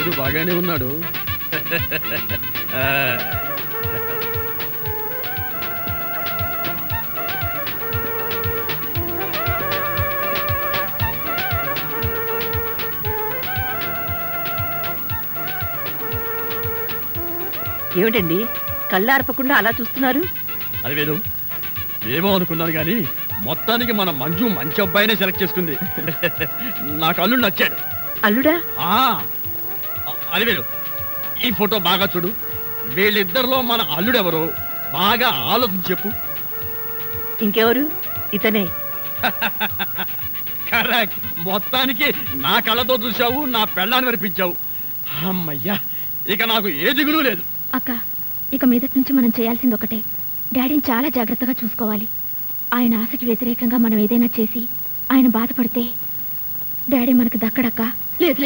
అల్లుడు బాగానే ఉన్నాడు. ఏమిటండి కళ్ళార్పకుండా అలా చూస్తున్నారు? అది వేరు, ఏమో అనుకున్నాను కానీ మొత్తానికి మన మంజు మంచి అబ్బాయినే సెలెక్ట్ చేసుకుంది. నాకు అల్లుడు నచ్చాడు. అల్లుడా? అది వేరు, ఈ ఫోటో బాగా చూడు. వీళ్ళిద్దరిలో మన అల్లుడెవరో బాగా ఆలోచించి చెప్పు. ఇంకెవరు? ఇతనే. కరెక్ట్. మొత్తానికి నా కళ్ళతో చూసావు, నా పెళ్ళాన్ని వినిపించావు. అమ్మయ్యా, ఇక నాకు ఏ దిగులు లేదు. అక్క, ఇక మీదటి నుంచి మనం చేయాల్సింది ఒకటే, డాడీని చాలా జాగ్రత్తగా చూసుకోవాలి. ఆయన ఆశకి వ్యతిరేకంగా మనం ఏదైనా చేసి ఆయన బాధపడితే డాడీ మనకు దక్కడక్క. లేదు